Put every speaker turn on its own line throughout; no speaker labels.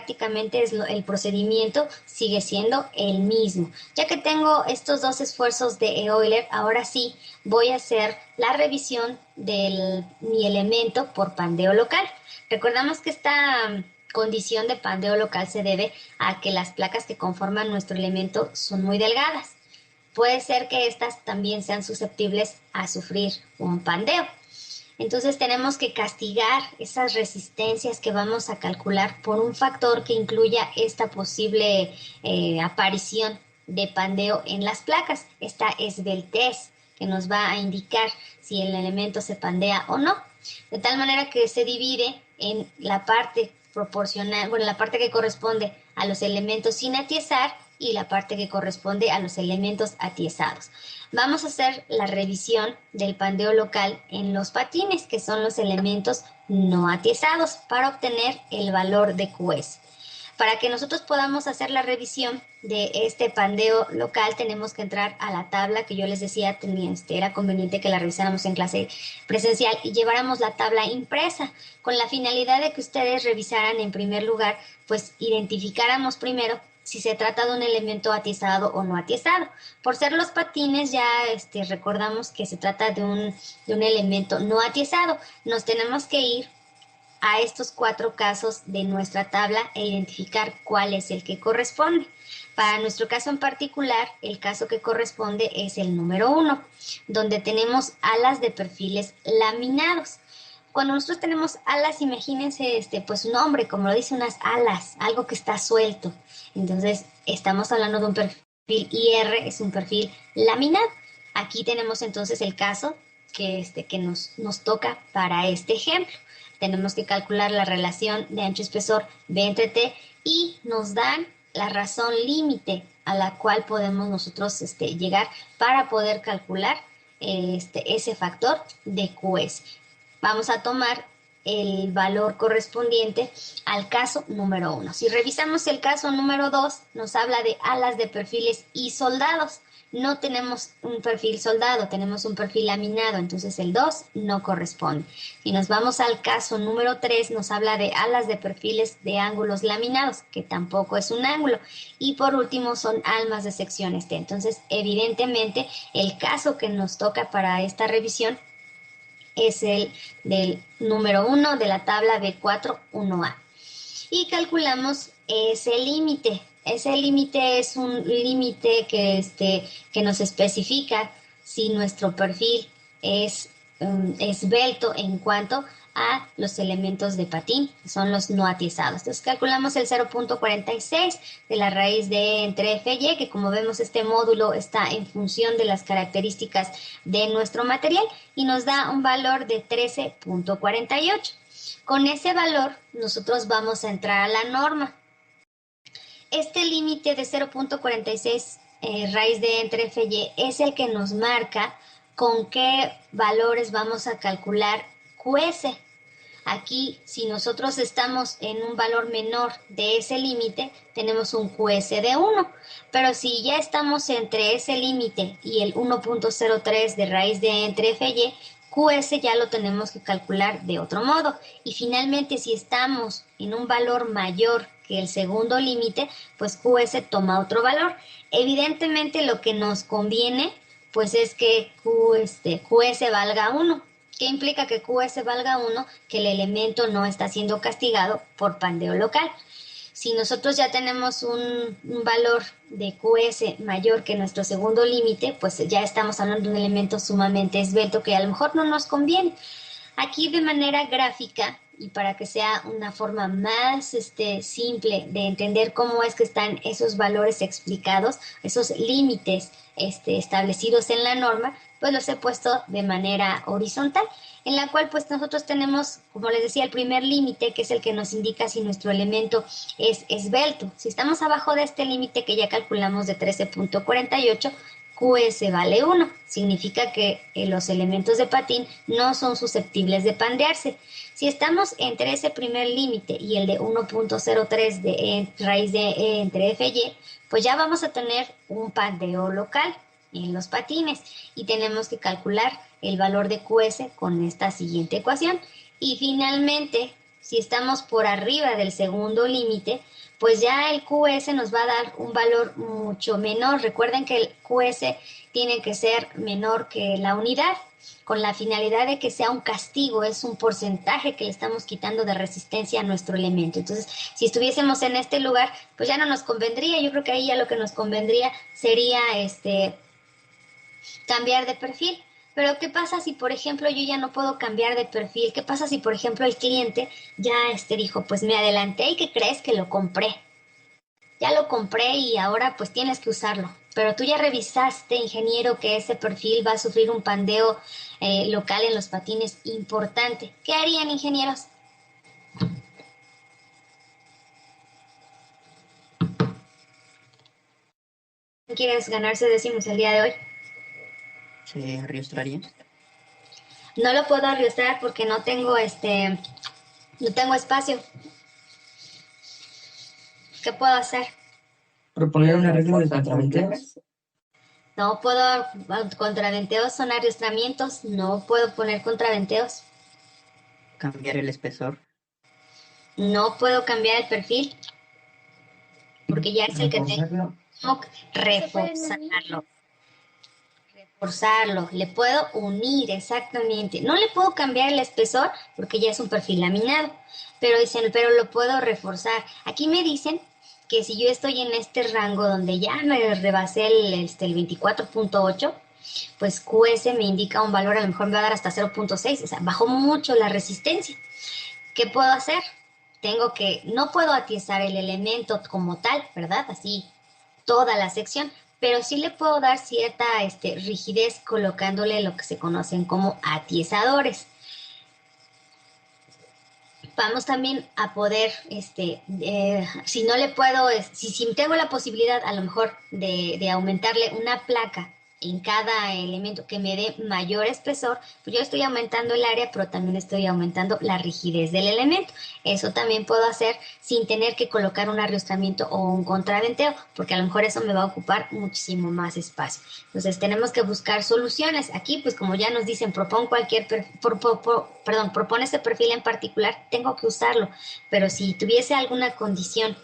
prácticamente el procedimiento sigue siendo el mismo. Ya que tengo estos dos esfuerzos de Euler, ahora sí voy a hacer la revisión de mi elemento por pandeo local. Recordamos que esta condición de pandeo local se debe a que las placas que conforman nuestro elemento son muy delgadas. Puede ser que estas también sean susceptibles a sufrir un pandeo. Entonces tenemos que castigar esas resistencias que vamos a calcular por un factor que incluya esta posible aparición de pandeo en las placas, esta esbeltez que nos va a indicar si el elemento se pandea o no, de tal manera que se divide en la parte proporcional, bueno, la parte que corresponde a los elementos sin atiezar y la parte que corresponde a los elementos atiezados. Vamos a hacer la revisión del pandeo local en los patines, que son los elementos no atiezados, para obtener el valor de QS. Para que nosotros podamos hacer la revisión de este pandeo local, tenemos que entrar a la tabla que yo les decía, era conveniente que la revisáramos en clase presencial y lleváramos la tabla impresa, con la finalidad de que ustedes revisaran en primer lugar, pues identificáramos primero si se trata de un elemento atiezado o no atiezado. Por ser los patines, ya recordamos que se trata de un elemento no atiezado. Nos tenemos que ir a estos 4 casos de nuestra tabla e identificar cuál es el que corresponde. Para nuestro caso en particular, el caso que corresponde es el número 1, donde tenemos alas de perfiles laminados. Cuando nosotros tenemos alas, imagínense pues un hombre, como lo dice, unas alas, algo que está suelto. Entonces, estamos hablando de un perfil IR, es un perfil laminado. Aquí tenemos entonces el caso que nos toca para este ejemplo. Tenemos que calcular la relación de ancho-espesor B entre T y nos dan la razón límite a la cual podemos nosotros llegar para poder calcular ese factor de QS. Vamos a tomar el valor correspondiente al caso número 1. Si revisamos el caso número 2, nos habla de alas de perfiles y soldados. No tenemos un perfil soldado, tenemos un perfil laminado, entonces el 2 no corresponde. Si nos vamos al caso número 3, nos habla de alas de perfiles de ángulos laminados, que tampoco es un ángulo. Y por último son almas de sección T. Entonces, evidentemente, el caso que nos toca para esta revisión es el del número 1 de la tabla B4-1A. Y calculamos ese límite. Ese límite es un límite que nos especifica si nuestro perfil es esbelto en cuanto a los elementos de patín, que son los no atiezados. Entonces calculamos el 0.46 de la raíz de entre F y Y, que como vemos este módulo está en función de las características de nuestro material y nos da un valor de 13.48. Con ese valor nosotros vamos a entrar a la norma. Este límite de 0.46 raíz de entre F y Y es el que nos marca con qué valores vamos a calcular QS. Aquí, si nosotros estamos en un valor menor de ese límite, tenemos un QS de 1. Pero si ya estamos entre ese límite y el 1.03 de raíz de entre F y Y, QS ya lo tenemos que calcular de otro modo. Y finalmente, si estamos en un valor mayor que el segundo límite, pues QS toma otro valor. Evidentemente, lo que nos conviene, pues es que QS valga 1. ¿Qué implica que QS valga 1? Que el elemento no está siendo castigado por pandeo local. Si nosotros ya tenemos un valor de QS mayor que nuestro segundo límite, pues ya estamos hablando de un elemento sumamente esbelto que a lo mejor no nos conviene. Aquí de manera gráfica, y para que sea una forma más simple de entender cómo es que están esos valores explicados, esos límites establecidos en la norma, pues los he puesto de manera horizontal, en la cual pues nosotros tenemos, como les decía, el primer límite, que es el que nos indica si nuestro elemento es esbelto. Si estamos abajo de este límite que ya calculamos de 13.48, QS vale 1. Significa que los elementos de patín no son susceptibles de pandearse. Si estamos entre ese primer límite y el de 1.03 de raíz de E entre F y Y, pues ya vamos a tener un pandeo local en los patines y tenemos que calcular el valor de QS con esta siguiente ecuación. Y finalmente, si estamos por arriba del segundo límite, pues ya el QS nos va a dar un valor mucho menor. Recuerden que el QS tiene que ser menor que la unidad, con la finalidad de que sea un castigo, es un porcentaje que le estamos quitando de resistencia a nuestro elemento. Entonces, si estuviésemos en este lugar, pues ya no nos convendría. Yo creo que ahí ya lo que nos convendría sería cambiar de perfil. Pero ¿qué pasa si, por ejemplo, yo ya no puedo cambiar de perfil? ¿Qué pasa si, por ejemplo, el cliente ya dijo, pues me adelanté y ¿qué crees? Que lo compré. Ya lo compré y ahora pues tienes que usarlo. Pero tú ya revisaste, ingeniero, que ese perfil va a sufrir un pandeo local en los patines importante. ¿Qué harían, ingenieros? ¿Quieres ganarse décimos el día de hoy?
¿Se arrastraría?
No lo puedo arrastrar porque no tengo no tengo espacio. ¿Qué puedo hacer?
¿Proponer un arreglo de contraventeos?
No puedo, contraventeos son arrastramientos, no puedo poner contraventeos.
¿Cambiar el espesor?
No puedo cambiar el perfil porque ya es el que tengo. Reforzarlo. Reforzarlo, le puedo unir exactamente. No le puedo cambiar el espesor porque ya es un perfil laminado, pero dicen, pero lo puedo reforzar. Aquí me dicen que si yo estoy en este rango donde ya me rebasé el 24.8, pues QS me indica un valor, a lo mejor me va a dar hasta 0.6, o sea, bajó mucho la resistencia. ¿Qué puedo hacer? No puedo atiezar el elemento como tal, ¿verdad? Así, toda la sección, pero sí le puedo dar cierta rigidez colocándole lo que se conocen como atiesadores. Vamos también a poder, si no le puedo, si tengo la posibilidad a lo mejor de aumentarle una placa en cada elemento que me dé mayor espesor, pues yo estoy aumentando el área, pero también estoy aumentando la rigidez del elemento. Eso también puedo hacer sin tener que colocar un arrastramiento o un contraventeo, porque a lo mejor eso me va a ocupar muchísimo más espacio. Entonces tenemos que buscar soluciones. Aquí, pues como ya nos dicen, propone este perfil en particular, tengo que usarlo, pero si tuviese alguna condición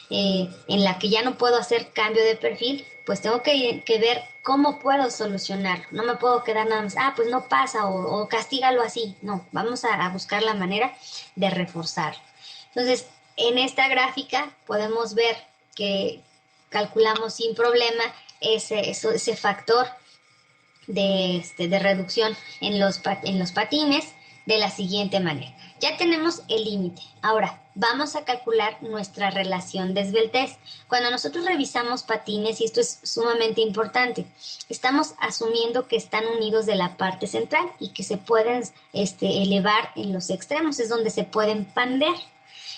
en la que ya no puedo hacer cambio de perfil, pues tengo que ver cómo puedo solucionarlo. No me puedo quedar nada más, pues no pasa o castígalo así. No, vamos a buscar la manera de reforzarlo. Entonces, en esta gráfica podemos ver que calculamos sin problema ese factor de reducción en los patines de la siguiente manera. Ya tenemos el límite. Ahora, vamos a calcular nuestra relación de esbeltez. Cuando nosotros revisamos patines, y esto es sumamente importante, estamos asumiendo que están unidos de la parte central y que se pueden elevar en los extremos, es donde se pueden pandear.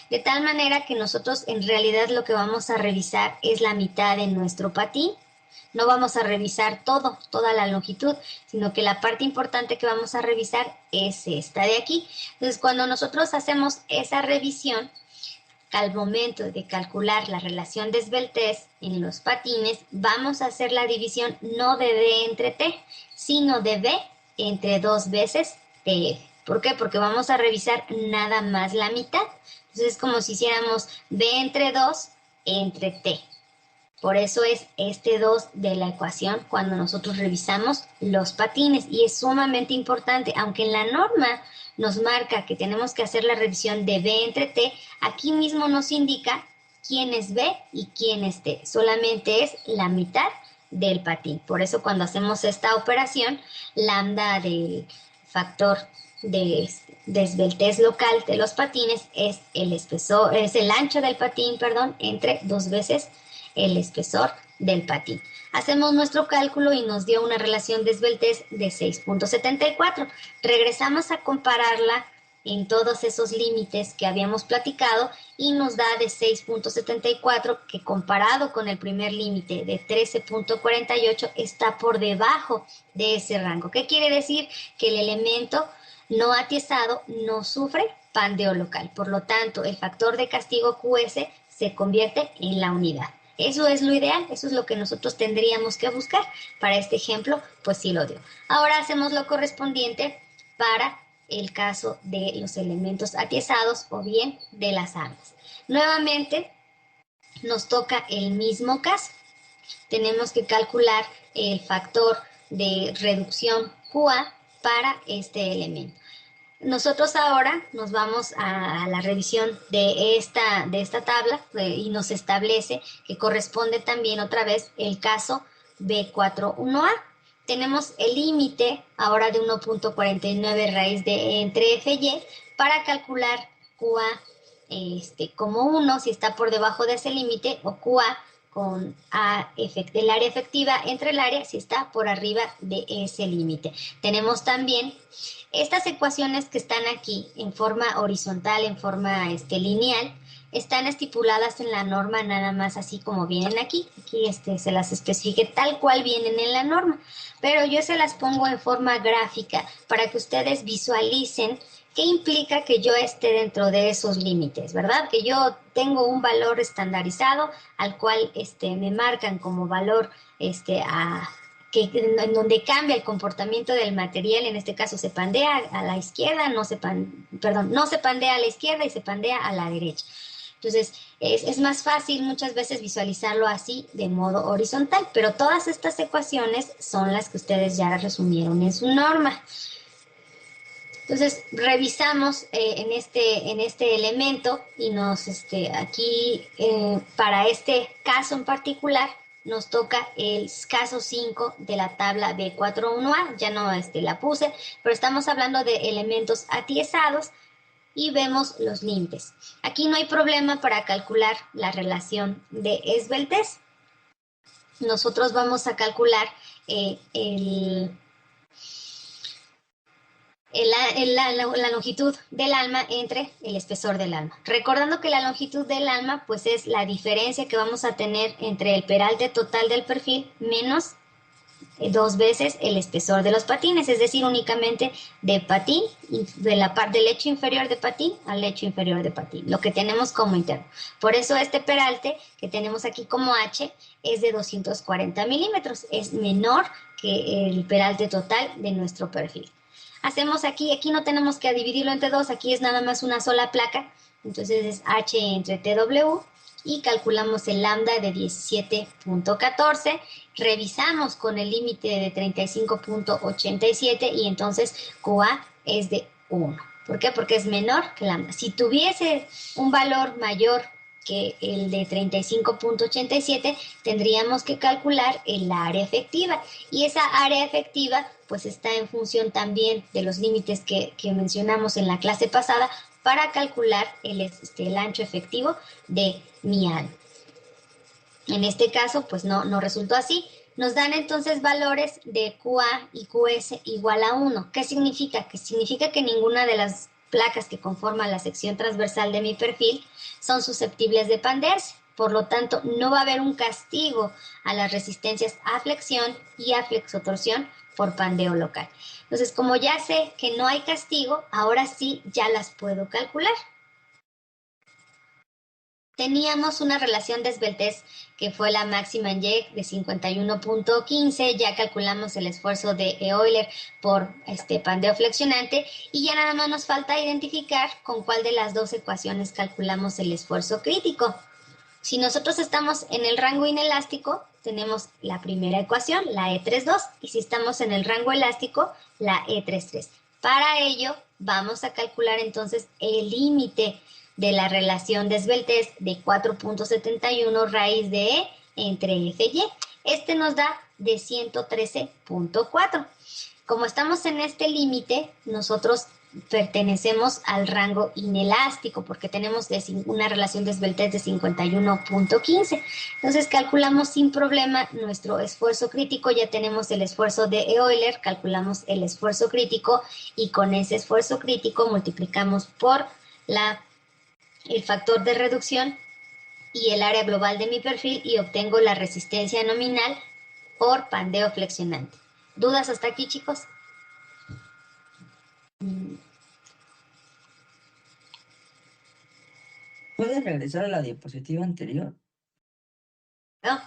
De tal manera que nosotros en realidad lo que vamos a revisar es la mitad de nuestro patín. No vamos a revisar toda la longitud, sino que la parte importante que vamos a revisar es esta de aquí. Entonces, cuando nosotros hacemos esa revisión, al momento de calcular la relación de esbeltez en los patines, vamos a hacer la división no de D entre T, sino de B entre 2 veces TF. ¿Por qué? Porque vamos a revisar nada más la mitad. Entonces es como si hiciéramos B entre 2 entre T. Por eso es 2 de la ecuación cuando nosotros revisamos los patines, y es sumamente importante, aunque en la norma nos marca que tenemos que hacer la revisión de B entre T, aquí mismo nos indica quién es B y quién es T, solamente es la mitad del patín. Por eso cuando hacemos esta operación, lambda del factor de esbeltez local de los patines es el espesor, es el ancho del patín, entre 2 veces el espesor del patín. Hacemos nuestro cálculo y nos dio una relación de esbeltez de 6.74. Regresamos a compararla en todos esos límites que habíamos platicado y nos da de 6.74, que comparado con el primer límite de 13.48 está por debajo de ese rango. ¿Qué quiere decir? Que el elemento no atiezado no sufre pandeo local. Por lo tanto, el factor de castigo QS se convierte en la unidad. Eso es lo ideal, eso es lo que nosotros tendríamos que buscar. Para este ejemplo, pues sí lo dio. Ahora hacemos lo correspondiente para el caso de los elementos atiesados o bien de las armas. Nuevamente, nos toca el mismo caso. Tenemos que calcular el factor de reducción QA para este elemento. Nosotros ahora nos vamos a la revisión de esta tabla y nos establece que corresponde también otra vez el caso B41A. Tenemos el límite ahora de 1.49 raíz de entre FY para calcular QA como 1 si está por debajo de ese límite, o QA con el área efectiva entre el área si está por arriba de ese límite. Tenemos también estas ecuaciones que están aquí en forma horizontal, en forma lineal, están estipuladas en la norma nada más así como vienen aquí. Aquí se las especifique tal cual vienen en la norma, pero yo se las pongo en forma gráfica para que ustedes visualicen qué implica que yo esté dentro de esos límites, ¿verdad? Que yo tengo un valor estandarizado al cual me marcan como valor en donde cambia el comportamiento del material. En este caso se pandea a la izquierda, no se pandea a la izquierda y se pandea a la derecha. Entonces, es más fácil muchas veces visualizarlo así de modo horizontal, pero todas estas ecuaciones son las que ustedes ya resumieron en su norma. Entonces, revisamos en este elemento y aquí, para este caso en particular, nos toca el caso 5 de la tabla B41A. Ya no la puse, pero estamos hablando de elementos atiesados y vemos los límites. Aquí no hay problema para calcular la relación de esbeltez. Nosotros vamos a calcular la longitud del alma entre el espesor del alma. Recordando que la longitud del alma pues es la diferencia que vamos a tener entre el peralte total del perfil menos 2 veces el espesor de los patines, es decir, únicamente de patín, de la parte del lecho inferior de patín al lecho inferior de patín, lo que tenemos como interno. Por eso este peralte que tenemos aquí como H es de 240 milímetros, es menor que el peralte total de nuestro perfil. Hacemos aquí no tenemos que dividirlo entre dos, aquí es nada más una sola placa, entonces es H entre TW y calculamos el lambda de 17.14, revisamos con el límite de 35.87 y entonces QA es de 1. ¿Por qué? Porque es menor que lambda. Si tuviese un valor mayor que el de 35.87, tendríamos que calcular el área efectiva. Y esa área efectiva pues está en función también de los límites que mencionamos en la clase pasada para calcular el ancho efectivo de mi alma. En este caso pues no resultó así. Nos dan entonces valores de QA y QS igual a 1. ¿Qué significa? Que significa que ninguna de las placas que conforman la sección transversal de mi perfil son susceptibles de pandearse. Por lo tanto, no va a haber un castigo a las resistencias a flexión y a flexotorsión por pandeo local. Entonces, como ya sé que no hay castigo, ahora sí ya las puedo calcular. Teníamos una relación de esbeltez que fue la máxima en YEG de 51.15, ya calculamos el esfuerzo de Euler por pandeo flexionante y ya nada más nos falta identificar con cuál de las dos ecuaciones calculamos el esfuerzo crítico. Si nosotros estamos en el rango inelástico, tenemos la primera ecuación, la E32, y si estamos en el rango elástico, la E33. Para ello, vamos a calcular entonces el límite de la relación de esbeltez de 4.71 raíz de E entre F y. Nos da de 113.4. Como estamos en este límite, nosotros pertenecemos al rango inelástico porque tenemos una relación de esbeltez de 51.15. Entonces calculamos sin problema nuestro esfuerzo crítico, ya tenemos el esfuerzo de Euler, calculamos el esfuerzo crítico y con ese esfuerzo crítico multiplicamos por el factor de reducción y el área global de mi perfil y obtengo la resistencia nominal por pandeo flexionante. ¿Dudas hasta aquí, chicos?
¿Puedes regresar a la diapositiva anterior?
¿No?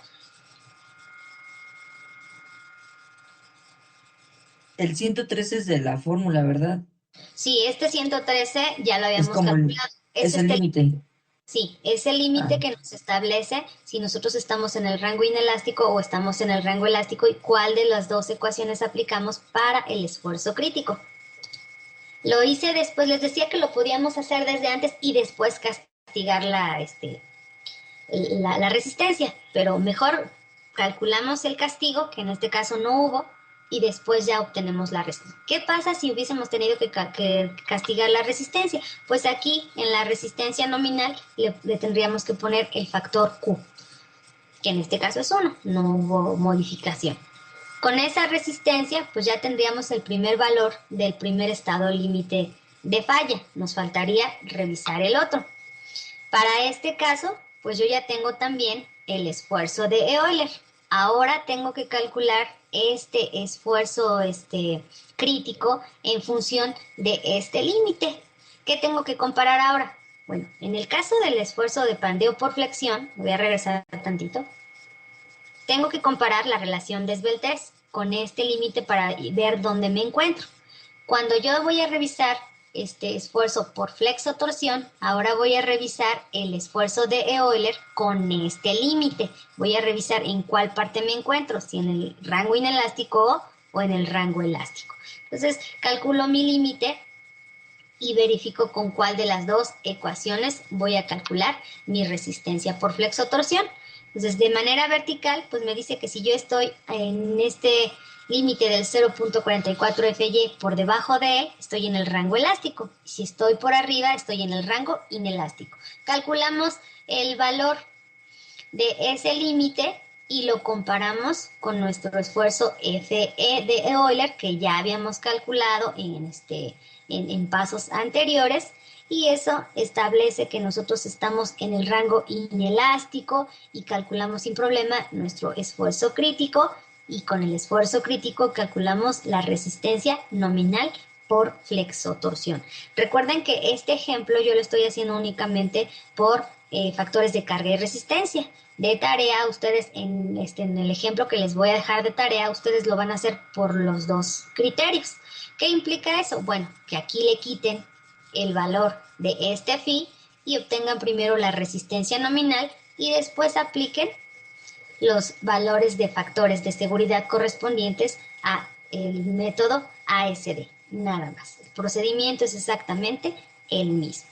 El 113 es de la fórmula, ¿verdad?
Sí, este 113 ya lo
Es
habíamos
como
calculado.
es el límite.
Sí, es el
Ah,
límite que nos establece si nosotros estamos en el rango inelástico o estamos en el rango elástico y cuál de las dos ecuaciones aplicamos para el esfuerzo crítico. Lo hice después, les decía que lo podíamos hacer desde antes y después castigar la resistencia, pero mejor calculamos el castigo, que en este caso no hubo, y después ya obtenemos la resistencia. ¿Qué pasa si hubiésemos tenido que castigar la resistencia? Pues aquí en la resistencia nominal le tendríamos que poner el factor Q, que en este caso es 1, no hubo modificación. Con esa resistencia, pues ya tendríamos el primer valor del primer estado límite de falla. Nos faltaría revisar el otro. Para este caso, pues yo ya tengo también el esfuerzo de Euler. Ahora tengo que calcular este esfuerzo crítico en función de este límite. ¿Qué tengo que comparar ahora? Bueno, en el caso del esfuerzo de pandeo por flexión, voy a regresar tantito, tengo que comparar la relación de esbeltez con este límite para ver dónde me encuentro. Cuando yo voy a revisar este esfuerzo por flexotorsión, ahora voy a revisar el esfuerzo de Euler con este límite. Voy a revisar en cuál parte me encuentro, si en el rango inelástico o en el rango elástico. Entonces, calculo mi límite y verifico con cuál de las dos ecuaciones voy a calcular mi resistencia por flexotorsión. Entonces, de manera vertical, pues me dice que si yo estoy en este límite del 0.44 FY por debajo de él, estoy en el rango elástico. Y si estoy por arriba, estoy en el rango inelástico. Calculamos el valor de ese límite y lo comparamos con nuestro esfuerzo FE de Euler que ya habíamos calculado en pasos anteriores, y eso establece que nosotros estamos en el rango inelástico y calculamos sin problema nuestro esfuerzo crítico, y con el esfuerzo crítico calculamos la resistencia nominal por flexotorsión. Recuerden que este ejemplo yo lo estoy haciendo únicamente por factores de carga y resistencia. De tarea, ustedes en el ejemplo que les voy a dejar de tarea, ustedes lo van a hacer por los dos criterios. ¿Qué implica eso? Bueno, que aquí le quiten el valor de este phi y obtengan primero la resistencia nominal y después apliquen los valores de factores de seguridad correspondientes a el método ASD. Nada más. El procedimiento es exactamente el mismo.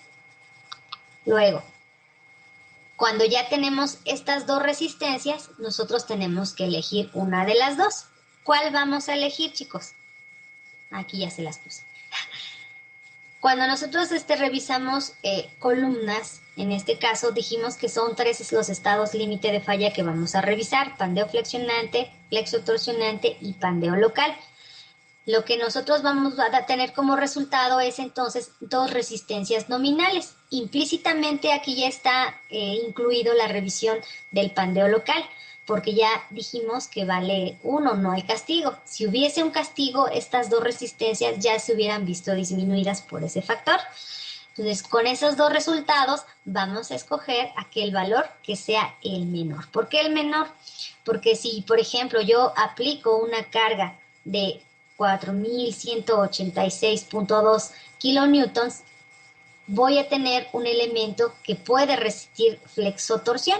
Luego, cuando ya tenemos estas dos resistencias, nosotros tenemos que elegir una de las dos. ¿Cuál vamos a elegir, chicos? Aquí ya se las puse. Cuando nosotros revisamos columnas, en este caso dijimos que son tres los estados límite de falla que vamos a revisar: pandeo flexionante, flexotorsionante y pandeo local. Lo que nosotros vamos a tener como resultado es entonces dos resistencias nominales. Implícitamente aquí ya está incluido la revisión del pandeo local, porque ya dijimos que vale 1, no hay castigo. Si hubiese un castigo, estas dos resistencias ya se hubieran visto disminuidas por ese factor. Entonces, con esos dos resultados vamos a escoger aquel valor que sea el menor. ¿Por qué el menor? Porque si, por ejemplo, yo aplico una carga de 4186.2 kilonewtons, voy a tener un elemento que puede resistir flexotorsión.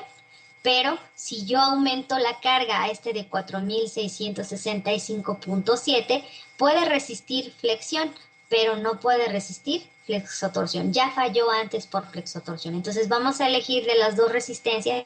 Pero si yo aumento la carga a de 4665.7, puede resistir flexión, pero no puede resistir flexotorsión. Ya falló antes por flexotorsión. Entonces vamos a elegir de las dos resistencias